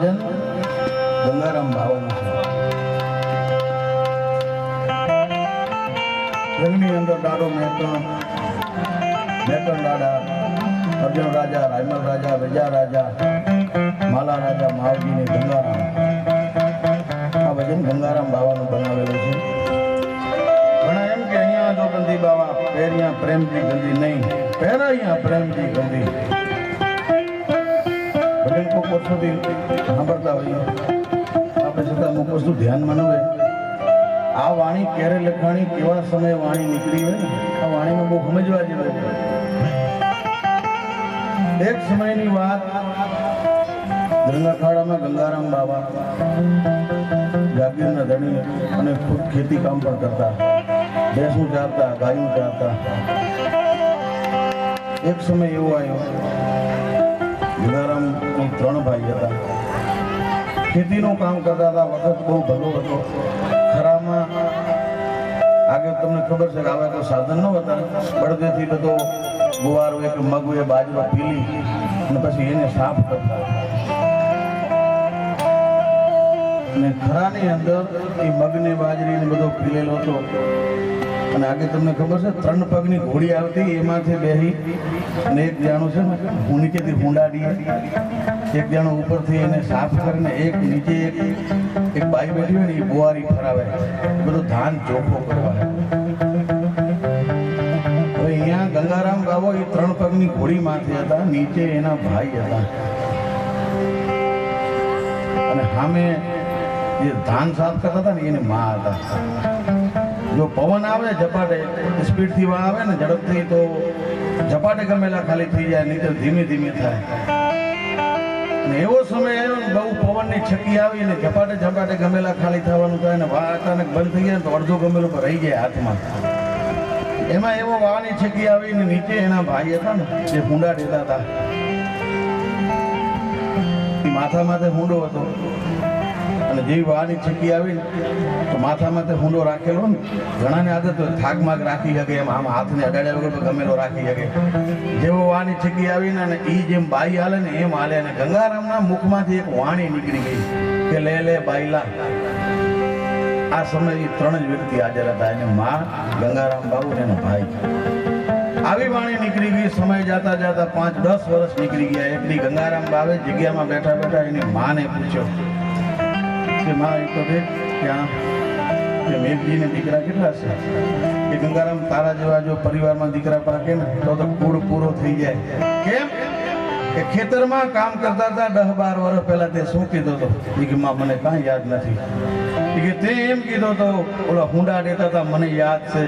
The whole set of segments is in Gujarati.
ભજન ગંગારામ બાવાનું છે. રંગની અંદર દાડો મેકણ દાડા, અર્જુન રાજા, રાયમલ રાજા, રજા રાજા, માલા રાજા, માવજી ને ગંગારામ. આ ભજન ગંગારામ બાવાનું બનાવેલું છે. ઘણા એમ કે અહીંયા જો ગંધી બાવા પહેર્યા પ્રેમથી ગંધી નહીં, પહેરાયા પ્રેમથી ગંધી. ભજન કોઈ વર્ષોથી સાંભળતા હોઈએ આપણે, છતાં અમુક વસ્તુ ધ્યાનમાં ન હોય. આ વાણી ક્યારે લખાણી, કેવા સમયે વાણી નીકળી હોય ને, આ વાણીમાં બહુ સમજવા જેવું. એક સમયની વાત, ગંગાખાડામાં ગંગારામ બાબા જાગીરના ધણી અને ખુદ ખેતી કામ પણ કરતા, ભેંસું ચારતા, ગાયું ચારતા. એક સમય એવો આવ્યો, ગંગારામ 3 ભાઈ હતા, ખેતીનું કામ કરતા હતા. વખત બહુ ભલો હતો. ખરામાં આગળ તમને ખબર છે કે આવા કોઈ સાધન ન હતા, બળદેથી બધો ગુવાર હોય કે મગ હોય બાજરો પીલી અને પછી એને સાફ કરતા. અને ખરાની અંદર એ મગને બાજરીને બધો પીલેલો હતો. અને આગળ તમને ખબર છે 3 પગની ઘોડી આવતી, એમાંથી બેહી અને એક જાણું છે ને હું નીચેથી હુંડાડીએ, એક જાણું ઉપરથી એને સાફ કરીને એક નીચે એક બાઈ બેઠી હોય ને એ બોવારી ફરાવે, બધું ધાન ચોખ્ખો કરવા. હવે અહીંયા ગંગારામ બાવો એ 3 પગની ઘોડી માથે હતા, નીચે એના ભાઈ હતા અને સામે જે ધાન સાફ કરતા હતા ને એની માં હતા. જો પવન આવે ઝપાટે સ્પીડથી આવે ને ઝડપથી તો ઝપાટે ગમેલા ખાલી થઈ જાય, નહીં તો ધીમે ધીમે થાય. અને એવો સમય આવ્યો ને બહુ પવનની છકી આવી ને ઝપાટે ગમેલા ખાલી થવાનું થાય ને વાહ અચાનક બંધ થઈ ગયા ને તો અડધો ગમેલો પર રહી જાય હાથમાં. એમાં એવો વાહની છકી આવી ને નીચે એના ભાઈ હતા ને જે હુંડા દેતા હતા, એ માથા માથે હુંડો હતો. અને જેવી વાહની છકી આવી તો માથા માથે હુંડો રાખેલો ને, ઘણાને આદત થાક માગ રાખી શકે એમ, આમ હાથને અડાડ્યા વગર ગમેલો રાખી શકે. જેવો વાહની છકી આવીને અને એ જેમ બાઈ હાલે ને એમ હાલે. અને ગંગારામના મુખમાંથી એક વાણી નીકળી ગઈ કે લે લે બાઈલા. આ સમયે 3 જ વ્યક્તિ હાજર હતા, એને માં, ગંગારામ બાબુ ને એનો ભાઈ. આવી વાણી નીકળી ગઈ. સમય જાતા જાતા 5-10 વર્ષ નીકળી ગયા. એકડી ગંગારામ બાવે જગ્યામાં બેઠા બેઠા એની માને પૂછ્યો કે માં એ તો દેખ ત્યાં કે મેઘજીને દીકરા કેટલા છે? કે ગંગારામ તારા જેવા જો પરિવારમાં દીકરા પાકે ને તો કુળ પૂરો થઈ જાય. કેમ કે ખેતરમાં કામ કરતા હતા 10-12 વર્ષ પહેલા. તે શું કીધો હતો? કે માં મને કાંઈ યાદ નથી. કે તે એમ કીધો તો ઓલા હુંડા દેતા હતા મને યાદ છે.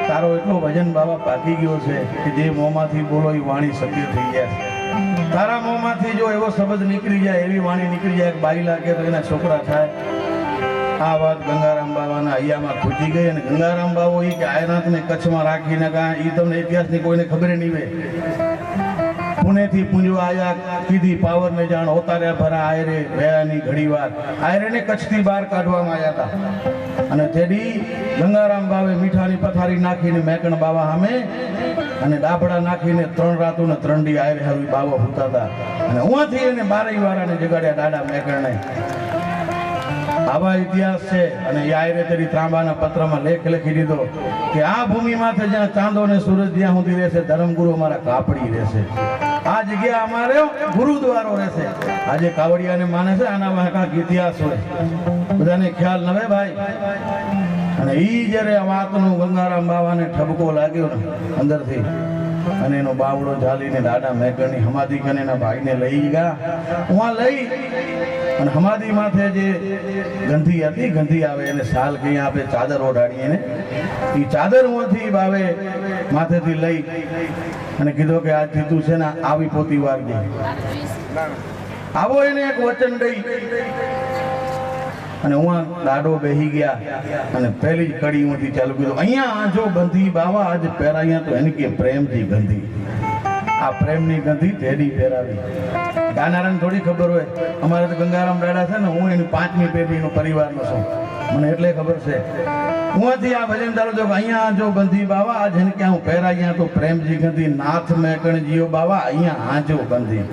તારો એટલો વજન બાબા પાકી ગયો છે કે જે મોંમાંથી બોલો એ વાણી સત્ય થઈ જાય. તારા મોંમાંથી જો એવો શબ્દ નીકળી જાય, એવી વાણી નીકળી જાય કે બાઈ લાગે તો એના છોકરા થાય. આ વાત ગંગારામ બાબાના હૈયામાં ખૂટી ગઈ. અને ગંગારામ બાબો એ કે આયનાથને કચ્છમાં રાખીને કાં એ તમને ઇતિહાસની કોઈને ખબર નહીં હોય. પુણેથી પૂંજવા આયા, કીધી પાવર ને જાણ, ઓતાર્યા ભરા આયરે ભયાની ઘડી વાર. આયરેને કચ્છથી બહાર કાઢવામાં આવ્યા હતા. અને તેડી ગંગારામ બાવે મીઠાની પથારી નાખીને મેકણ બાવા સામે અને ડાબડા નાખીને 3 રાતો ને 3 દી આયરે હરવી બાવો હોતા હતા. અને ઉहाँથી એને 12 વાળાને જગાડ્યા દાડા મેકણને. આવા ઇતિહાસ છે. અને એ આયરે તેરી ત્રાંબાના પત્રમાં લેખ લખી દીધો કે આ ભૂમિમાંથી જ્યાં ચાંદો ને સૂરજ જ્યાં સુધી રહેશે, ધર્મગુરુ અમારા કાપડી રહેશે. આ જગ્યા અમારે ગુરુદ્વારો રહેશે. આજે કાવડિયાને માને છે, આનામાં કાંઈક ઇતિહાસ હોય, બધાને ખ્યાલ ન હોય ભાઈ. અને ઈ જ્યારે આ વાતનો ગંગારામ બાવાને ઠપકો લાગ્યો ને અંદરથી, અને એનો બાવડો ઝાલીને દાડા મેકણની હમાદી કરીને એના ભાઈને લઈ ગયા. ઉहाँ લઈ અને હમાદી માથે જે ગંધી હતી, ગંધી આવે એને સાલ કઈ આપે, ચાદર ઓઢાડી એને. એ ચાદર ઉहाँથી બાવે માથેથી લઈ અને કીધો કે આજથી તું છે ને આવી પોતી વારજે. આવો એને એક વચન દઈ અને હું દાડો બેહી ગયા. અને પહેલી જ કડી ઉથી ચાલુ કીધું, અહીંયા આજો ગંધી બાવા આજ પહેરાયા તો એને કે પ્રેમથી ગંધી. આ પ્રેમની ગંધી તેડી પહેરાવી. ગાનારાને થોડી ખબર હોય, અમારે તો ગંગારામ દાડા છે ને, હું એની 5મી પેઢીનો પરિવારનો છું, મને એટલે ખબર છે. ઉहाँથી આ ભજન ચાલુ થયો, અહીંયા આજો ગંધી બાવા આજ એને કે હું પહેરાયા તો પ્રેમથી ગંધી. નાથ મેકણ જીઓ બાવા અહીંયા આજો ગંધી.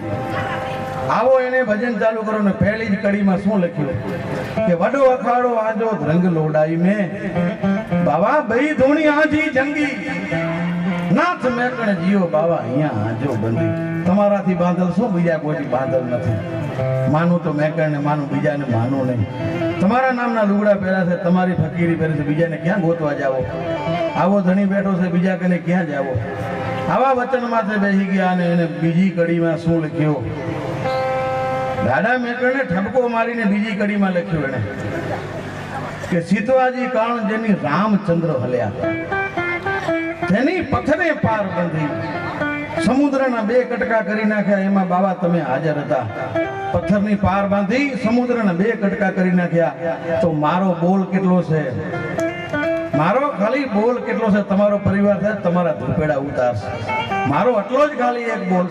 આવો એને ભજન ચાલુ કરો ને પહેલી જ કડીમાં શું લખ્યું કે વડો અખાડો આજો રંગ લોડાઈ મેં બાવા બઈ ધોણી આજી જંગી નાથ મેકણ જીઓ બાવા અહીંયા આજો બંધી તમારાથી બાંધલ શું બીજા કોઈ બાંધલ નથી માનું તો મેકણ ને માનું બીજાને માનું નહીં તમારા નામના લુગડા પહેર્યા છે તમારી ફકીરી પહેરી છે બીજાને ક્યાં ગોતવા જાવો આવો ધણી બેઠો છે બીજા કને ક્યાં જાવો આવા વચનમાં તે બેસી ગયા અને એને બીજી કડીમાં શું લખ્યું દાદા મેકરને ઠપકો મારીને બીજી કડીમાં લખ્યું એને કે સીતવાજી કાણ જેની રામચંદ્ર હલ્યા તેની પથને પાર બંધી સમુદ્રના 2 કટકા કરી નાખ્યા એમાં બાબા તમે હાજર હતા પથ્થરની પાર બાંધી સમુદ્રના 2 કટકા કરી નાખ્યા તો મારો બોલ કેટલો છે મારો ખાલી બોલ કેટલો છે તમારો પરિવાર છે તમારા ધૂપેડા ઉતારશે મારો આટલો જ ખાલી એક બોલ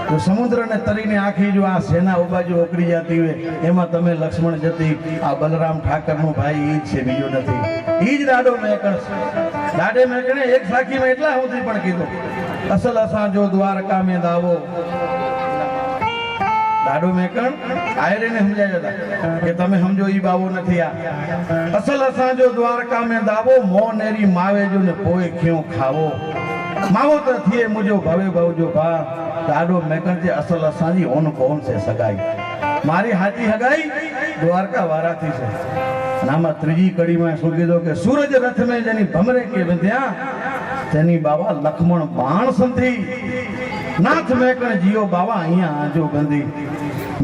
જો સમુદ્રને તરીને આખી જો આ સેના ઉબાજુ ઓકળી જતી હોય એમાં તમે લક્ષ્મણ જતી આ બલરામ ઠાકરનો ભાઈ ઈ જ છે બીજો નથી ઈ જ દાડો મેકણ દાડે મેકણે એક સાખીમાં એટલા સુધી પણ કીધું અસલ અસા જો દ્વારકા મેં દાવો દાડો મેકણ આયરેને સમજાય હતા કે તમે સમજો ઈ બાવો નથી આ અસલ અસા જો દ્વારકા મેં દાવો મો નેરી માવે જો ને પોએ ક્યું ખાવો માવો તો થીએ મુજો ભવે ભવજો ભા દાડો મેકણ જે અસલ અસાજી ઓન કોણ છે સગાઈ મારી હાથી હગાઈ દ્વારકા વારાથી છે નામાં ત્રીજી કડીમાં શું કીધું કે સૂરજ રથ મેં જેની ભમરે કે વિંધ્યા તેની બાવા લક્ષ્મણ બાણ સંધી નાથ મેકણ જીઓ બાવા અહીંયા આજો ગંધી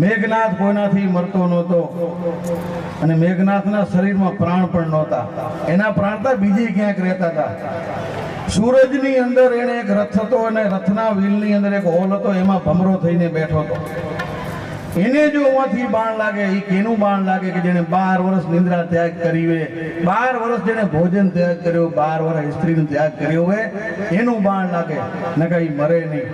મેઘનાથ કોઈનાથી મરતો નહોતો અને મેઘનાથના શરીરમાં પ્રાણ પણ નહોતા એના પ્રાણ તો બીજી ક્યાંક રહેતા હતા સૂરજની અંદર એને એક રથ હતો અને રથના વ્હીલની અંદર એક હોલ હતો એમાં ભમરો થઈને બેઠો હતો એને જો ઉમાંથી બાણ લાગે એ કેનું બાણ લાગે કે જેને 12 વર્ષ નિંદ્રા ત્યાગ કરી હોય 12 વર્ષ જેને ભોજન ત્યાગ કર્યો 12 વર્ષ સ્ત્રીનો ત્યાગ કર્યો હોય એનું બાણ લાગે નકા ઈ મરે નહીં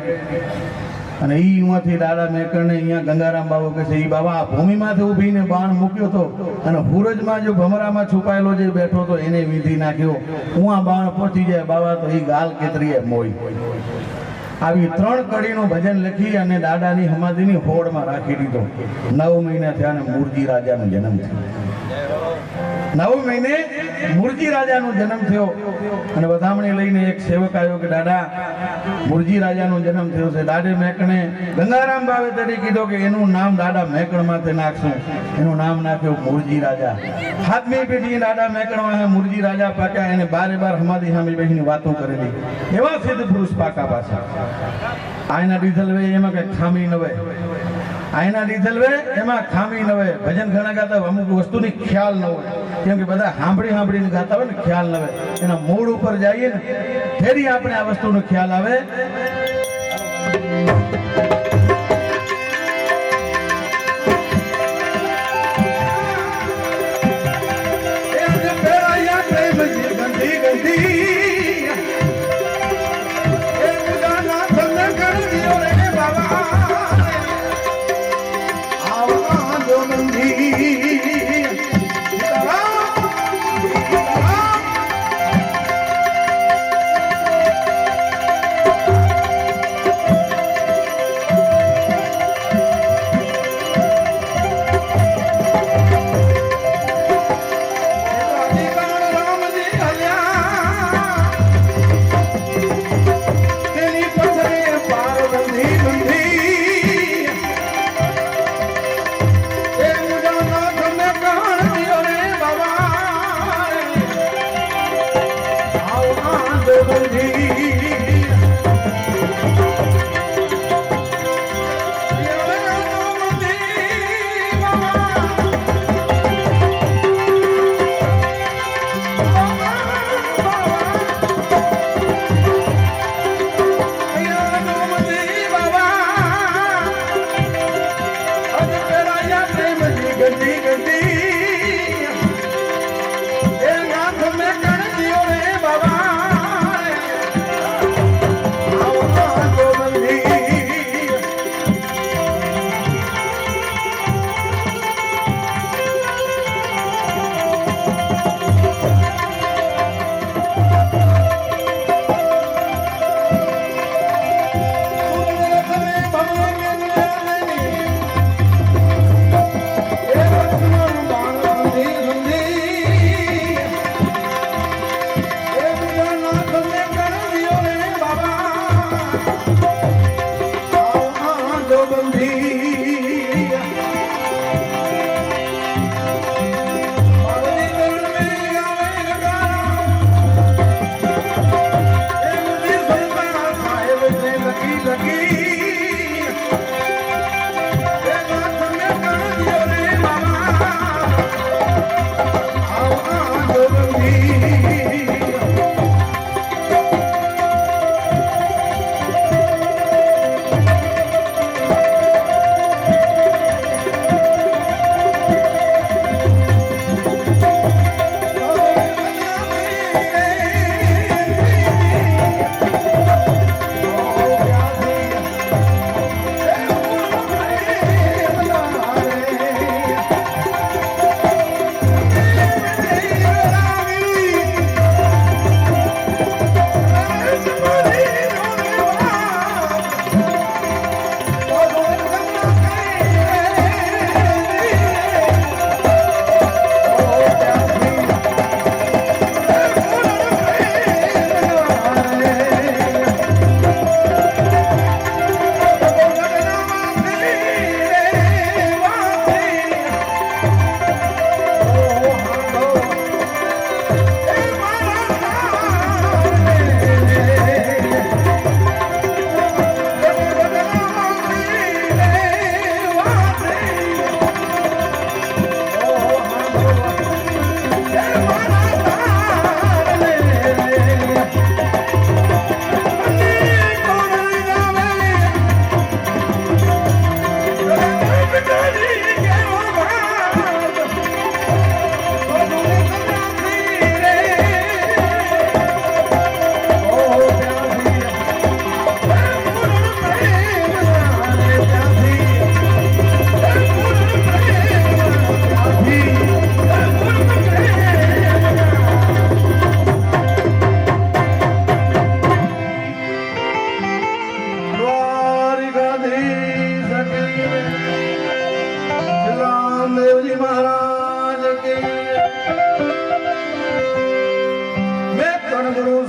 અને ઈ ઉમાંથી દાદા મેકરને અહીંયા ગંગારામ બાબો કહે છે ઈ બાબા આ ભૂમિમાંથી ઊભીને બાણ મૂક્યો તો અને હુરજમાં જો ભમરામાં છુપાયેલો જે બેઠો તો એને વિધી નાખ્યો હું આ બાણ પહોંચી જાય બાબા તો ઈ ગાલ કેતરીએ મોય આવી 3 કડીનું ભજન લખી અને દાદાની સમાધિની હોડમાં રાખી દીધો 9 મહિના થયા અને મુરજી રાજાનો જન્મ થયો 9 મહિને મુરજી રાજાનો જન્મ થયો અને વધામણી લઈને એક સેવક આવ્યો કે દાદા મુરજી રાજાનો જન્મ થયો છે દાદે મેકણે ગંગારામ બાવે તરી કીધો કે એનું નામ દાદા મેકણ માથે નાખશું એનું નામ નાખ્યું મુરજી રાજા હાથમી પેઢીએ દાદા મેકણમાં મુરજી રાજા પાક્યા એને 12 સમાધિ સામે બેસીને વાતો કરેલી એવા સિદ્ધ પુરુષ પાકા પાછા આયના દીધલ વે એમાં કઈ ખામી ન હોય આયના દીધલ વે એમાં ખામી ન હોય ભજન ઘણા ગાતા હોય અમુક વસ્તુની ખ્યાલ ન હોય કેમ કે બધા સાંભળીને ગાતા હોય ને ખ્યાલ ન હોય એના મૂળ ઉપર જઈએ ને ફેરી આપણે આ વસ્તુનો ખ્યાલ આવે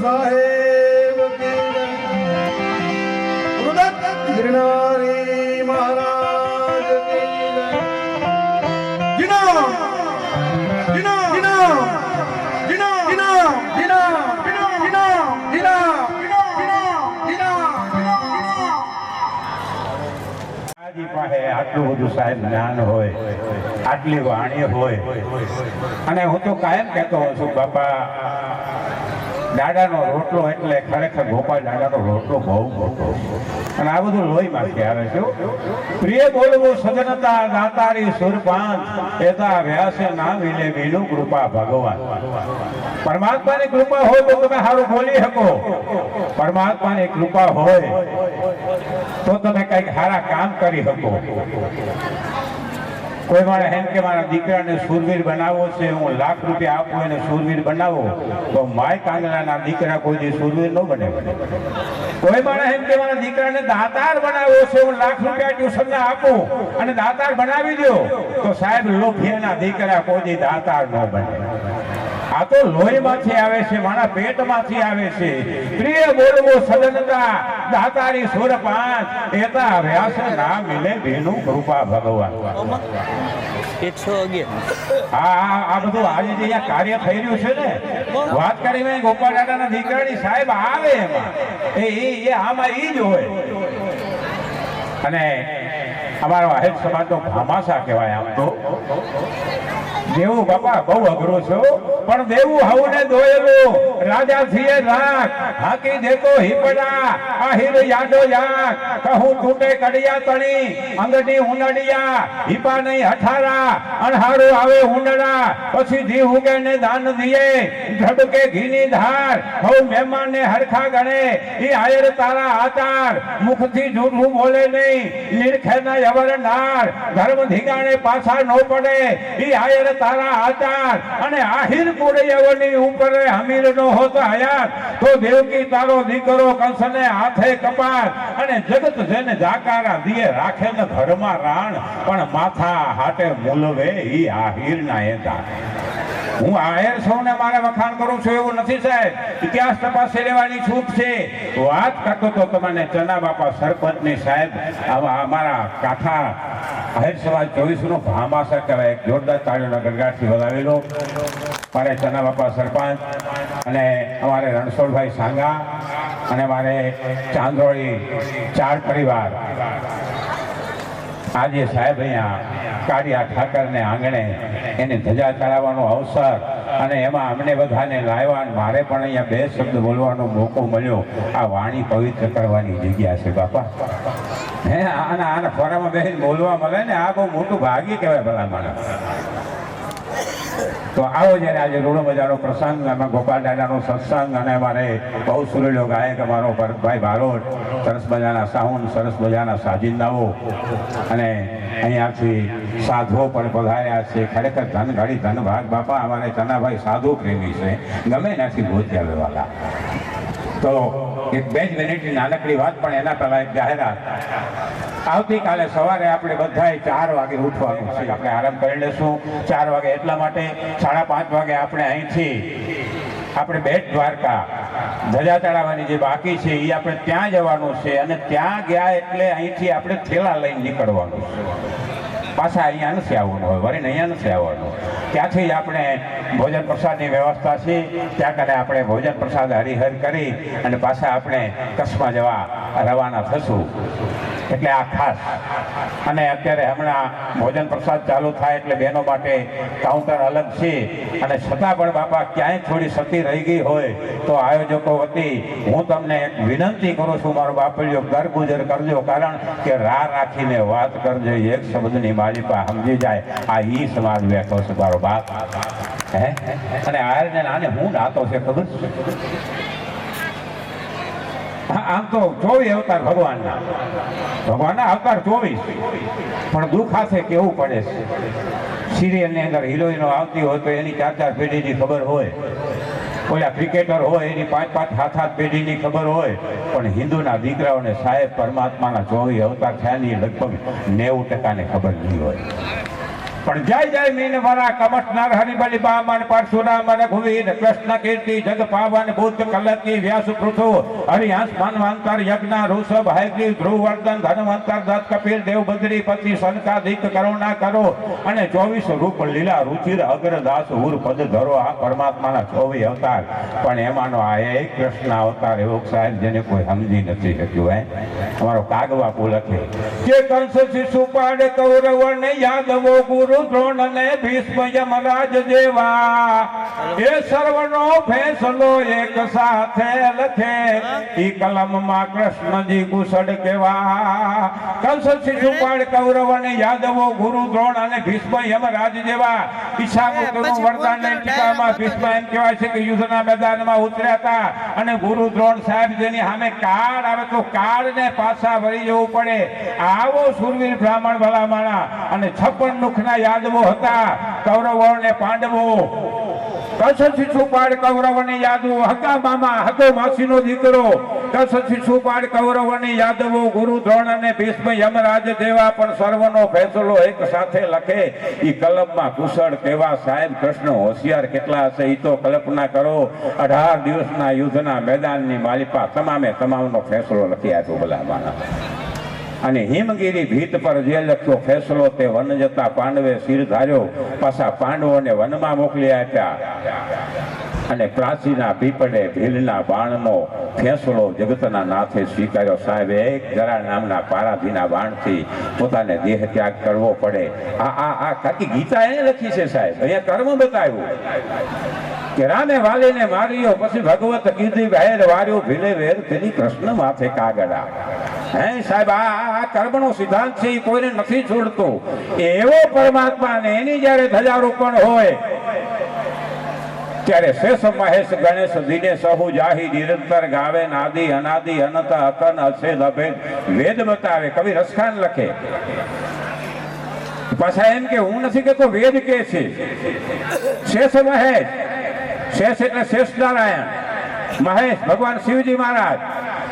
સાહેબ કી જય. ગુરુદત્ત ગિરનારી મહારાજ કી જય. જીનો જીનો જીનો જીનો જીનો જીનો જીનો જીનો જીનો આજી પાસે આટલું બધું સાહેબ જ્ઞાન હોય, આટલી વાણી હોય, અને હું તો કાયમ કહેતો હોઉં છું બાપા, દાદાનો રોટલો એટલે ખરેખર ગોપાલ દાદાનો રોટલો બહુ મોટો, અને આ બધું લોહીમાંથી આવે છે. પ્રિય બોલવું સજનતા દાતારી સુરપાંચ એતા વ્યાસે ના વિલે વિનું કૃપા ભગવાન. પરમાત્માની કૃપા હોય તો તમે સારું બોલી શકો, પરમાત્માની કૃપા હોય તો તમે કઈક સારા કામ કરી શકો. કોઈ મારે એમ કે મારા દીકરાને શૂરવીર બનાવવો છે, હું લાખ રૂપિયા આપું એને શૂરવીર બનાવો, તો માય કાંગલાના દીકરા કોઈ દી શૂરવીર ન બને. કોઈ મારે એમ કે મારા દીકરાને દાતાર બનાવવો છે, હું લાખ રૂપિયા ટ્યુશનને આપું અને દાતાર બનાવી દો, તો સાહેબ લોભિયાના દીકરા કોઈ દી દાતાર ન બને. આ તો લોહીમાંથી આવે છે, મારા પેટમાંથી આવે છે. પ્રિય બોલવો સજનતા દાતારી સુરપાંચ એતા વ્યાસ ના મિલે ભીનું કૃપા ભગવાન. 111. આ બધું આજે જે અહીંયા કાર્ય થઈ રહ્યું છે ને, વાત કરી મેં ગોપાલ દાદાના દીકરાની સાહેબ આવે એમાં એ આમાં ઈ જ હોય. અને અમારો આહિર સમાજનો ભામાસા કહેવાય. આમ તો દેવું બાપા બહુ અઘરું છે, પણ દેવું હવને દોયેલું રાજા થીએ લાખ હાકી દેતો હિપડા આહિર યાદો યાક કહું તૂટે કડિયા તણી અંગડી ઉનડિયા હિપા નહીં હઠારા અણહારો આવે ઉંડડા પછી ધી ઉગે ને દાન દીએ ધબકે ઘીની ધાર હવ મહેમાન ને હરખા ગણે ઈ આયર તારા આચાર મુખથી જૂઠું બોલે નહીં નિરખે ના યવર નાર ધર્મ ધીગાણે પાછા નો પડે ઈ આયર તારા આચાર અને આહિર કોડૈયાઓની ઉપર હમીર નો હોત હયાત તો દેવકી તારો દીકરો કંસને હાથે કપાર અને જગત જેને જાકારા દીએ રાખે ને ઘરમાં રાણ પણ માથા હાટે મૂલવે ઈ આહિર ના એતા. હું આયર સૌને મારે વખાણ કરું છું એવું નથી સાહેબ, ઇતિહાસ તપાસી લેવાની છૂટ છે. વાત કરતો તો તમને ચના બાપા સરપંચની સાહેબ અમારા કાંઠા આહિર સમાજ 24 નો ભામાસા કહેવાય. એક જોરદાર તાળીઓના ગણગાટથી વધાવેલો મારે ચના બાપા સરપંચ અને અમારે રણછોડભાઈ સાંગા અને મારે ચાંદોળી 4 પરિવાર આજે સાહેબ અહીંયા કાળિયા ઠાકરને આંગણે એને ધજા ચડાવવાનો અવસર અને એમાં અમને બધાને લાવ્યા. મારે પણ અહીંયા 2 શબ્દ બોલવાનો મોકો મળ્યો. આ વાણી પવિત્ર કરવાની જગ્યા છે બાપા. હે આના ફોરામાં બેસીને બોલવા મળે ને, આ બહુ મોટું ભાગ્ય કહેવાય ભલા માણસ. તો આવો જ્યારે આજે રૂડો મજાનો પ્રસંગ, એમાં ગોપાલ દાદાનો સત્સંગ અને અમારે બહુ સુરેલો ગાયક અમારો ભરતભાઈ બારોટ, સરસ મજાના સાઉન્ડ, સરસ મજાના સાજિંદાઓ અને અહીંયાથી સાધુઓ પણ પધાર્યા છે. ખરેખર ધન ઘડી ધન ભાગ બાપા. અમારે ચનાભાઈ સાધુ પ્રેમી છે, ગમે ત્યાંથી ગોત્યા લેવાલા. તો એક 2 જ મિનિટની નાનકડી વાત, પણ એના પહેલા એક જાહેરાત. આવતીકાલે સવારે આપણે બધાએ 4 વાગે ઉઠવાનું છે. આપણે આરામ કરી લેશું 4 વાગે, એટલા માટે 5:30 વાગે આપણે અહીંથી આપણે બેટ દ્વારકા ધજા ચડાવવાની જે બાકી છે એ આપણે ત્યાં જવાનું છે. અને ત્યાં ગયા એટલે અહીંથી આપણે થેલા લઈને નીકળવાનું છે. પાછા અહીંયા નથી આવવાનું હોય, વરીને અહીંયા નથી આવવાનું. ત્યાંથી જ આપણે ભોજન પ્રસાદની વ્યવસ્થા છે, ત્યાં કને આપણે ભોજન પ્રસાદ હરિહર કરી અને પાછા આપણે કચ્છમાં જવા રવાના થશું. એટલે આ ખાસ. અને અત્યારે હમણાં ભોજન પ્રસાદ ચાલુ થાય એટલે બહેનો માટે કાઉન્ટર અલગ છે. અને છતાં પણ બાપા ક્યાંય થોડી સતી રહી ગઈ હોય તો આયોજકો વતી હું તમને વિનંતી કરું છું, મારો બાપડિયો ઘર ગુજર કરજો, કારણ કે રાહ રાખીને વાત કરજો, એક શબ્દની માલિકા સમજી જાય. આ ઈ સમાજ બેઠો છે મારો બાપ. હે અને આયરને આને હું નાતો છે ખબર છે? આમ તો 24 અવતાર ભગવાનના અવતાર 24, પણ દુઃખ હાથે કેવું પડે છે. સિરિયલની અંદર હિરોઈનો આવતી હોય તો એની 4 પેઢીની ખબર હોય, ઓલા ક્રિકેટર હોય એની 5 7 પેઢીની ખબર હોય, પણ હિન્દુના દીકરાઓને સાહેબ પરમાત્માના 24 અવતાર થયાની લગભગ 90% ખબર નહીં હોય. પણ જય જય મીન વરા કમટ નર હરિબલી બામન પરશુરામ રઘુવીર કૃષ્ણ કીર્તિ જગ પાવન ભૂત કલકી વ્યાસ પૃથુ હરિહંસ મનવંતર યજ્ઞ ઋષભ હયગ્રીવ ધ્રુવર્ધન ધનવંતર દત્ત કપિલ દેવ બદ્રી પતિ સનકાદિક કરુણા કરો અને 24 રૂપ લીલા રુચિર અગ્રદાસ ઉર પદ ધરો આ પરમાત્માના 24 અવતાર પણ એમાંનો આ એક કૃષ્ણ અવતાર એવો સાહેબ જેને કોઈ સમજી નથી શક્યું. અમારો કાગવા લખે કે કંસ શિશુપાળ કૌરવને યાદવો ગુરુ દ્રોણ ને ભીષ્મ યમરાજ જેવા એ સર્વનો ફેસલો એક સાથે લખે ઈ કલમમાં કૃષ્ણજી કુશળ કેવા. કંસ શિશુપાળ કૌરવને યાદવો ગુરુ દ્રોણ અને ભીષ્મ યમરાજ જેવા ઈશાકુનું વરદાન ને ટીકામાં ભીષ્મ એમ કહેવાય છે કે યુદ્ધના મેદાનમાં ઉતર્યા હતા અને ગુરુ દ્રોણ સાહેબ જેની સામે કાળ આવે તો કાળને પાછા વળી જવું પડે આવો શુરવીર બ્રાહ્મણ ભલામણા અને 56 મુખના યાદવો હતા કૌરવો અને પાંડવો. કંસ શિશુપાળ કૌરવને યાદવો હગા મામા હગો માસીનો દીકરો કંસ શિશુપાળ કૌરવને યાદવો ગુરુ દ્રોણ અને ભીષ્મ યમરાજ જેવા પણ સર્વનો ફેસલો એક સાથે લખે ઈ કલમમાં કુશળ કેવા. સાહેબ કૃષ્ણ હોશિયાર કેટલા હશે ઈ તો કલ્પના કરો. 18 દિવસના યુદ્ધના મેદાનની માલિપા તમામનો ફેસલો લખી આપ્યો ભલામાના. અને હિમગીરી ભીત પર જે લખ્યો ફેસલો તે વન જતા પાંડવે શિર ધાર્યો પાછા પાંડવોને વનમાં મોકલી આપ્યા. અને પ્રાચીના પીપળે ભીલના બાણનો ફેસલો જગતના નાથે સ્વીકાર્યો. સાહેબ એક જરા નામના પારાધીના બાણથી પોતાને દેહ ત્યાગ કરવો પડે. આ કાકી ગીતા એને લખી છે સાહેબ. અહીંયા કર્મ બતાવ્યું કે રામે વાલીને માર્યો પછી ભગવત કીધી વેર વાર્યો ભીલે વેર તેની કૃષ્ણ માથે કાગડા. હે સાહેબ આ કર્મનો સિદ્ધાંત છે એ કોઈને નથી છોડતો. એવો પરમાત્મા ને એની જયારે ધજારોપણ હોય ત્યારે શેષ મહેશ ગણેશ દિને સહુ જાહી નિરંતર ગાવે નાદિ અનાદિ અનંત અકન અછેદ અભેદ વેદ બતાવે. કવિ રસખાન લખે પાછા એમ કે હું નથી કેતો વેદ કે છે. શેષ મહેશ શેષ એટલે શેષ નારાયણ મહેશ ભગવાન શિવજી મહારાજ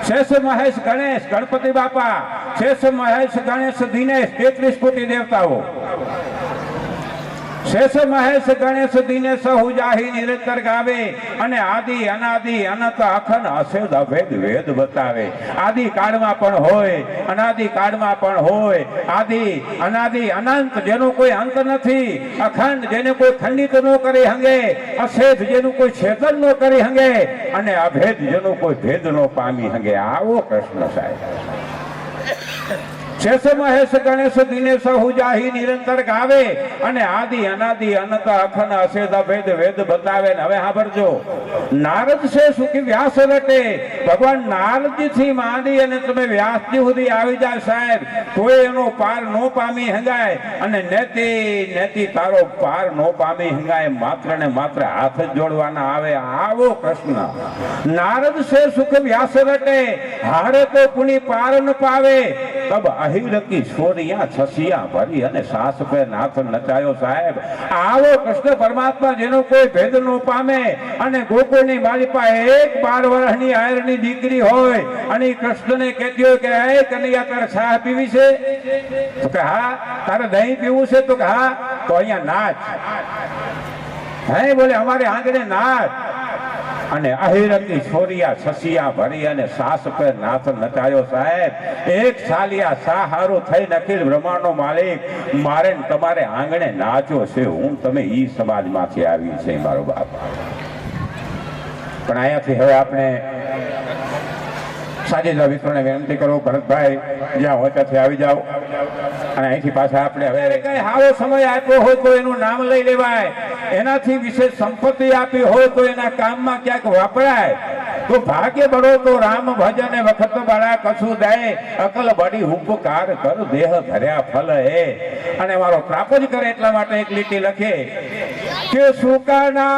શેષ મહેશ ગણેશ ગણપતિ બાપા શેષ મહેશ ગણેશ દિનેશ 33 કોટી દેવતાઓ શેષ મહેશ ગણેશ દિનેશ સહુ જાહી નિરંતર ગાવે અને આદિ અનાદિ અનંત અખંડ અછેદ અભેદ વેદ બતાવે. આદિ કાળમાં પણ હોય અનાદિ કાળમાં પણ હોય આદિ અનાદિ અનંત જેનો કોઈ અંત નથી અખંડ જેને કોઈ ખંડિત ન કરી હંગે અછેદ જેનું કોઈ છેદન ન કરી હંગે અને અભેદ જેનો કોઈ ભેદ ન પામી હંગે આવો કૃષ્ણ સાહેબ. શેષ મહેશ ગણેશ દિનેશ સહુ જાહી નિરંતર ગાવે અને આદિ અનાદિ અનંત અખંડ અછેદ અભેદ વેદ બતાવે. હવે સાંભળજો નારદ છે સુખી વ્યાસ રટે. ભગવાન નારદજી થી માંડી અને તમે વ્યાસજી સુધી આવી જાય સાહેબ કોઈ એનો પાર નો પામી હંગાય અને નેતિ તારો પાર નો પામી હંગાય. માત્ર ને માત્ર હાથ જ જોડવાના આવે આવો કૃષ્ણ. નારદ છે સુખ વ્યાસ રટે હારે તો પુની પાર ન પાવે તબ અહિરકી છોરિયા છસિયા ભરી અને સાસ પે નાથ નચાયો. સાહેબ આવો કૃષ્ણ પરમાત્મા જેનો કોઈ ભેદ નો પામે અને ગોકુળની માલિપા એક 12 વર્ષની આયરની દીકરી હોય અને કૃષ્ણને કહેતી હોય કે હે કનૈયા તારે છા પીવી છે તો કે હા. તારે દહીં પીવું છે તો કે હા. તો અહીંયા નાચ હે બોલે અમારે આંગણે નાચ. અને અહિરતી છોરિયા છસિયા ભરી અને સાસ પર નાથ નચાયો. સાહેબ એક સાલિયા સાહારું થઈ નખિલ બ્રહ્માંડનો માલિક મારે તમારે આંગણે નાચ્યો છે. હું તમે ઈ સમાજમાંથી આવી છે મારો બાપ. પણ અહીંયાથી હવે આપણે સાજીદા વિતરણને વિનંતી કરો ભરતભાઈ જ્યાં હોય ત્યાંથી આવી જાઓ અને અહીંથી પાછા આપણે હવે કઈ આવો સમય આપ્યો હોય તો એનું નામ લઈ લેવાય. એનાથી વિશેષ સંપત્તિ આપી હોય તો એના કામમાં ક્યાંક વાપરાય તો ભાગ્ય બળો તો રામ ભજન વખત બળા કશું દે અકલ બડી ઉપકાર કર દેહ ધર્યા ફલ હે. અને મારો પ્રાપ જ કરે એટલા માટે એક લીટી લખે કે સુકાના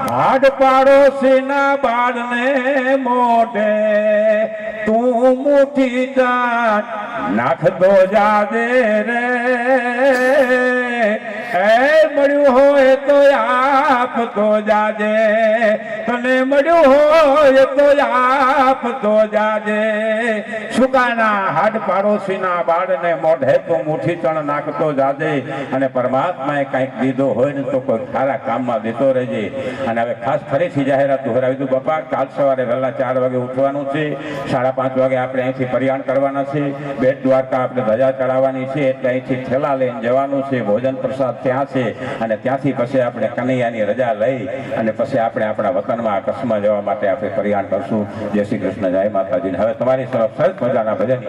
હાડ પાડોશીના બાળને મોઢે તું મુઠી જાન નાખ દો જાદે રે એ મળ્યું હોય તો આપતો જાજે, તને મળ્યું હોય તો આપતો જાજે, સુકાના હાડ પાડોશીના બાળને મોઢે તો મુઠ્ઠી ચણ નાખતો જાજે, અને પરમાત્માએ કંઈક દીધો હોય ને તો કોઈ સારા કામમાં દેતો રહેજે. અને હવે ખાસ ફરીથી જાહેરાત દોહરાવી દઉં બાપા, કાલ સવારે વહેલા 4 વાગે ઉઠવાનું છે, 5:30 વાગે આપણે અહીંથી પરિયાણ કરવાના છે, બેટ દ્વારકા આપણે ધજા ચડાવવાની છે, એટલે અહીંથી થેલા લઈને જવાનું છે, ભોજન પ્રસાદ ત્યાં છે, અને ત્યાંથી પછી આપણે કનૈયાની રજા લઈ અને પછી આપણે આપણા વતનમાં કચ્છમાં જવા માટે આપણે પરિયાણ કરશું. જય શ્રી કૃષ્ણ, જય માતાજી. હવે તમારી તરફ સરસ મજાના ભજન.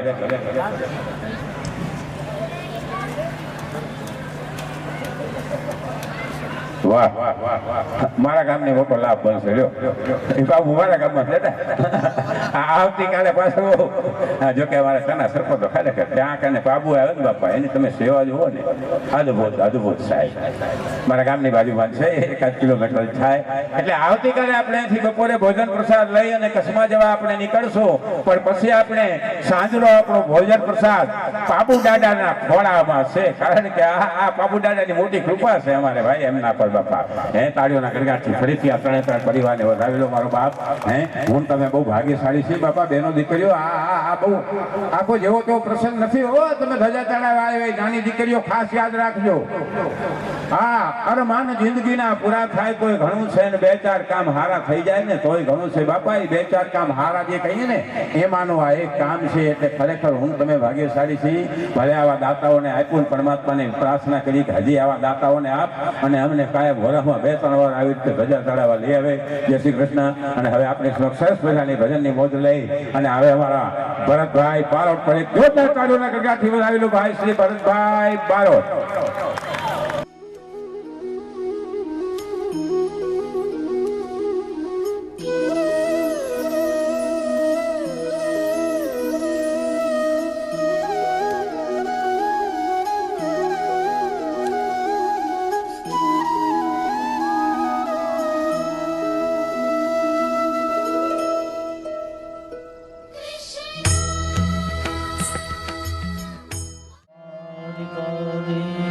વાહ, મારા ગામની મોટો લાભ બનશે. લ્યો એ બાબુ મારા ગામમાં છે ને. આવતીકાલે પાછું જોકે અમારા ત્યાંના સરપંચો ખરેખર ત્યાં કને બાબુ આવે ને બાપા, એની તમે સેવા જુઓ ને, અદભુત અદભુત સાહેબ. મારા ગામની બાજુમાં છે, 1 કિલોમીટર થાય. એટલે આવતીકાલે આપણે અહીંથી બપોરે ભોજન પ્રસાદ લઈ અને કચ્છમાં જવા આપણે નીકળશું, પણ પછી આપણે સાંજનો આપણો ભોજન પ્રસાદ બાબુ દાદાના ખોળામાં છે, કારણ કે આ બાબુ દાદાની મોટી કૃપા છે અમારે ભાઈ એમના પર બાપા. તાળીઓના ગણગાટથી ફરીથી આ 3 પરિવારને વધાવેલો મારો બાપ. હું તમે બહુ ભાગ્યશાળી છે બાપા, બહેનો દીકરીઓ. આ બહુ આખો જેવો તેવો પ્રસંગ નથી હો. તમે ધજા ચડાવવા આવ્યા નાની દીકરીઓ ખાસ યાદ રાખજો. હા, અરમાન જિંદગીના પૂરા થાય તોય ઘણું છે, ને 2-4 કામ હારા થઈ જાય ને તોય ઘણું છે બાપા. એ 2-4 કામ હારા જે કહીએ ને એમાંનું આ એક કામ છે. એટલે ખરેખર હું તમે ભાગ્યશાળી છીએ. ભલે આવા દાતાઓને આપ્યું, પરમાત્માને પ્રાર્થના કરી કે હજી આવા દાતાઓને આપ, અને અમને કાયમ વરસમાં 2-3 વાર આવી રીતે ધજા ચડાવવા લઈ આવે. જય શ્રી કૃષ્ણ. અને હવે આપણે સરસ મજાની ભજનની મોજ લઈ અને હવે અમારા ભરતભાઈ બારોટ પર એક જોરદાર તાળીઓના ગણગાટથી વધાવેલું ભાઈ શ્રી ભરતભાઈ બારોટ. Hare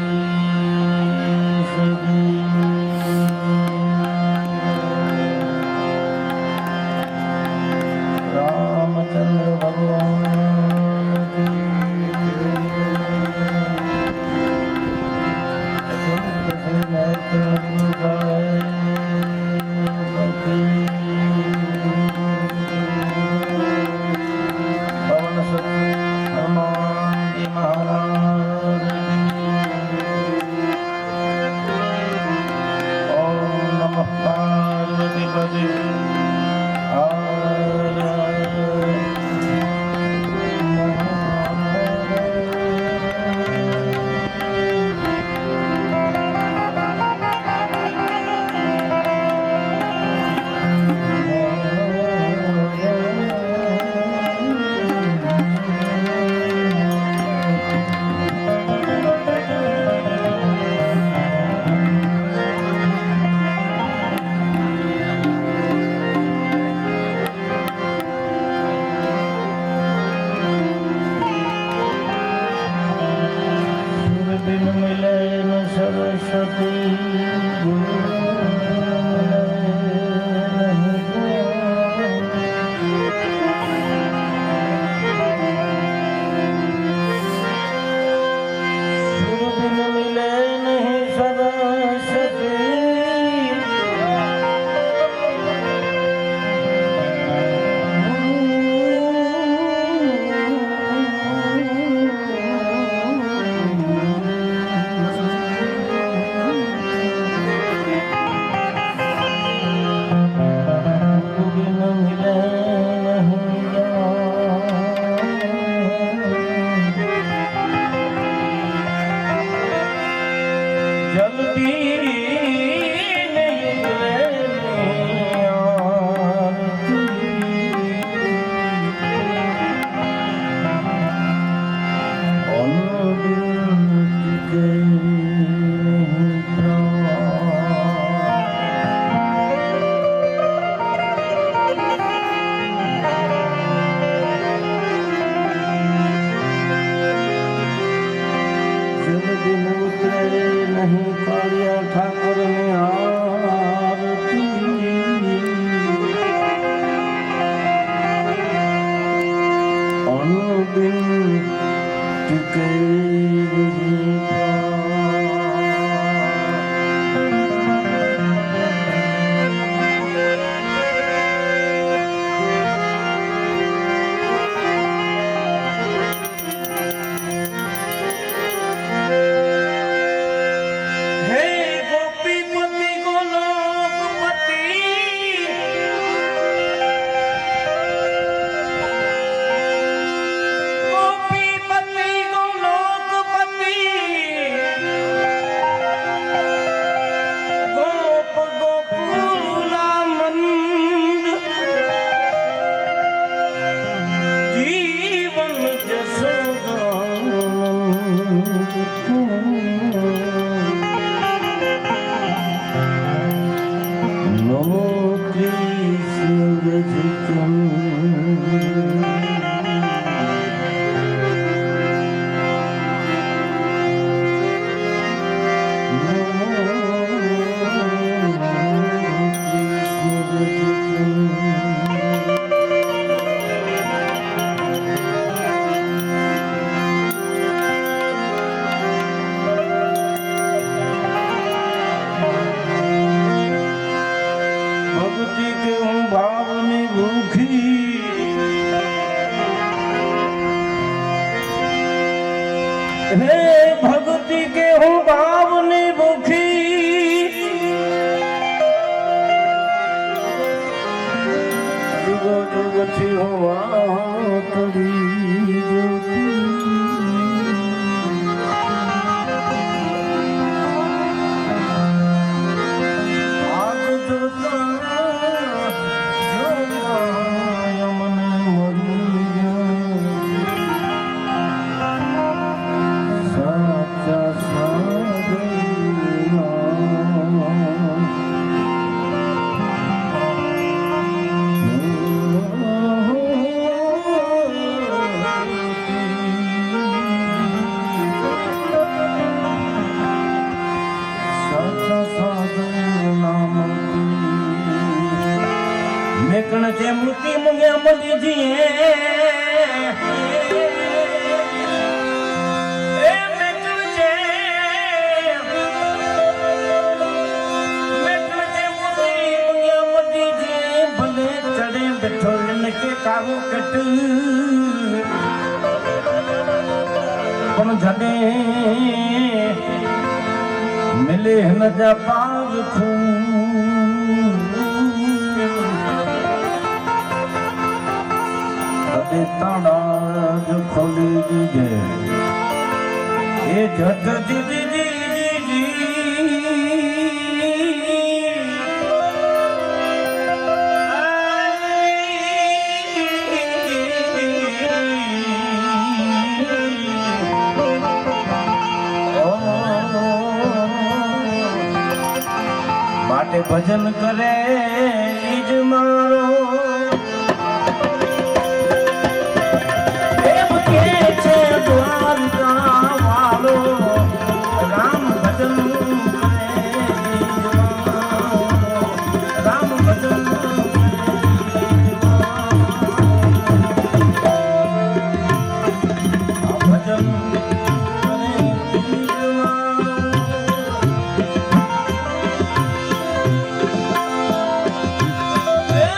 ભક્તિ કે હું ભાવની ભૂખી હે ભક્તિ કે હું ભાવની ભૂખી જુગો જુગથી હું વાતડી મેકણ જે મૂર્તિ મંગ્યા મદીજી એ મેકણ જે મૂર્તિ મંગ્યા મદીજી ભલે ચડે બેઠો કે કાવો કટ પણ જડે મિલે ન જા પાવ ખૂ તાળા જ ખોલી દીધે એ જટ માટે ભજન કરે ઈજ મારો રામ ભજન રામ ભજન ભજન કરે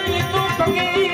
નહીં તું ટકી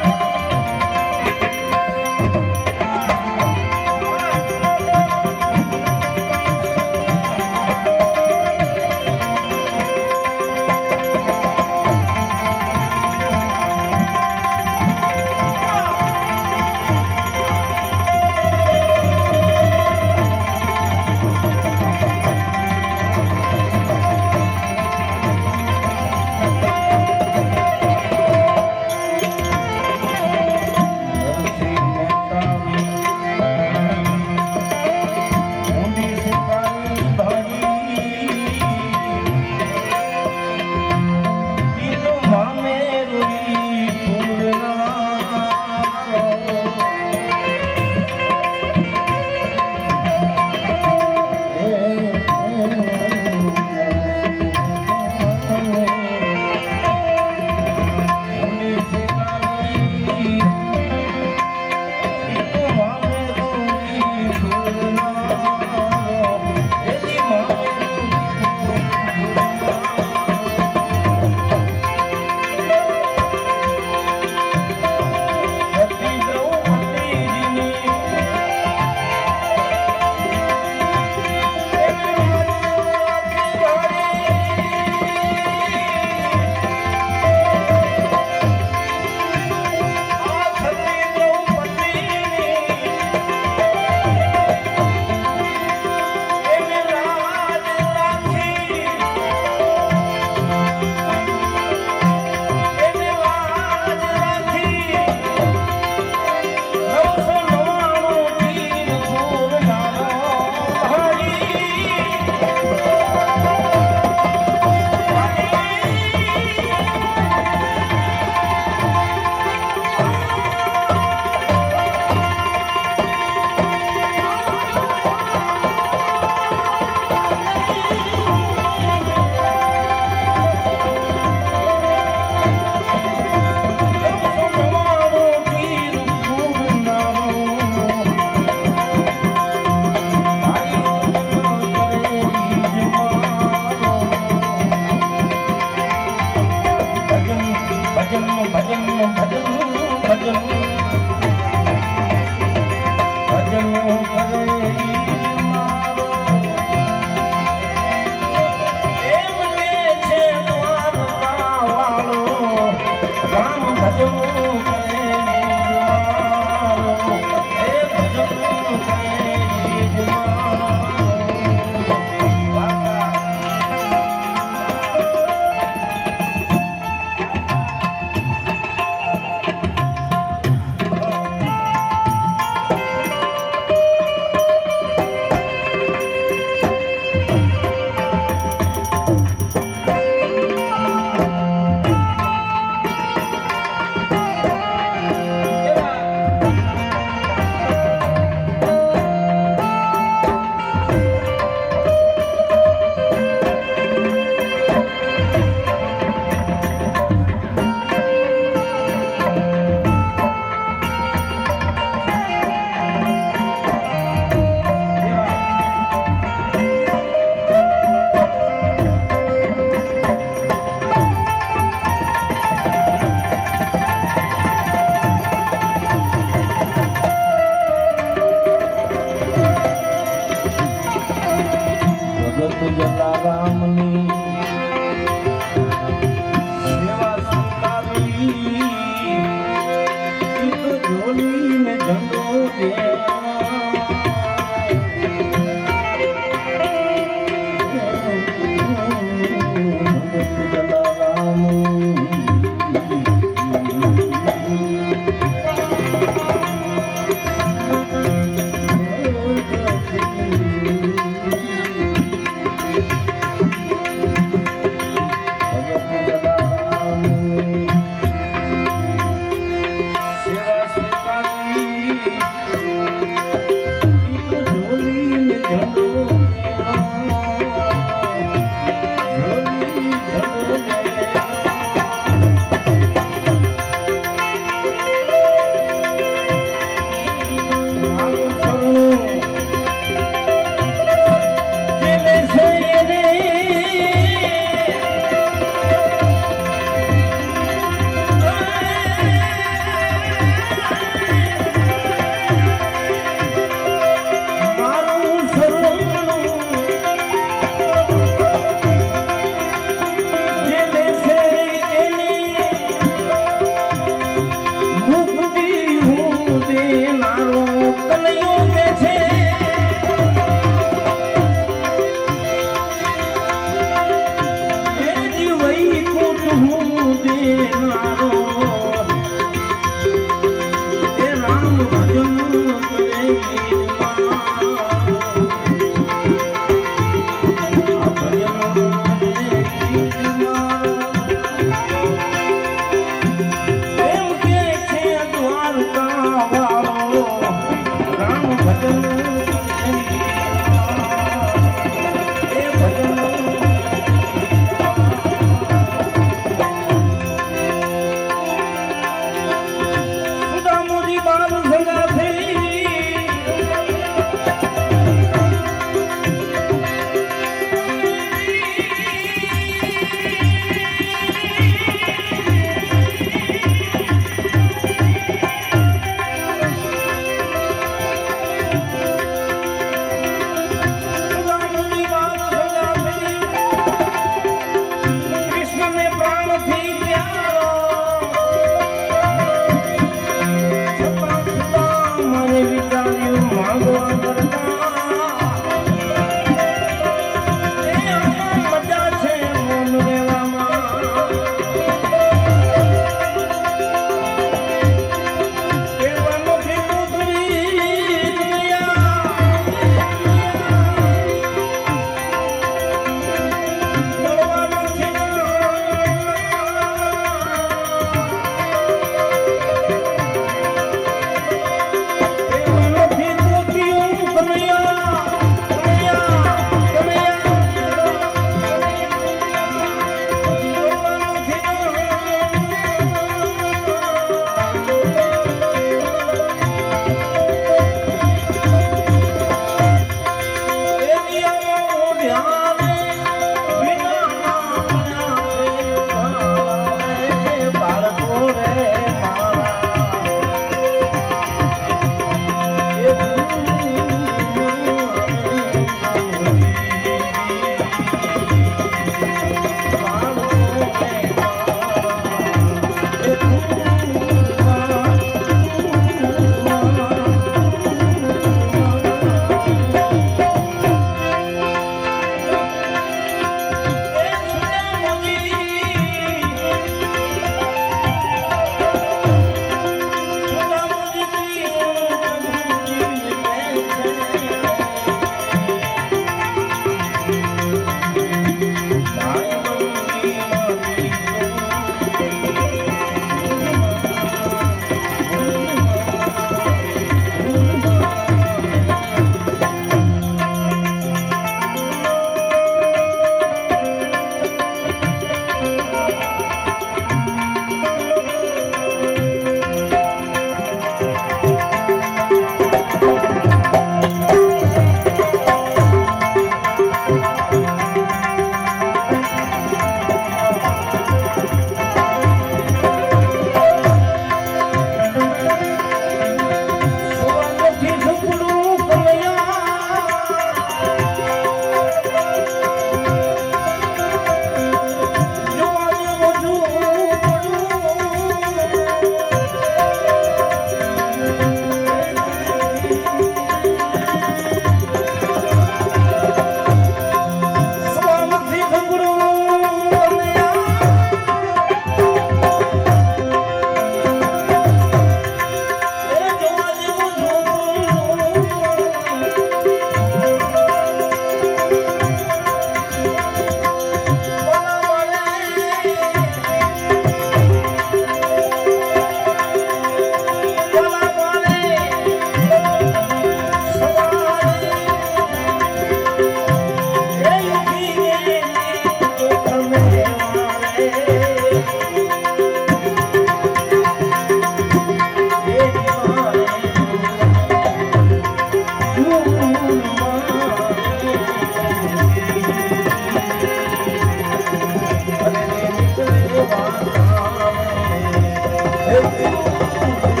Hey,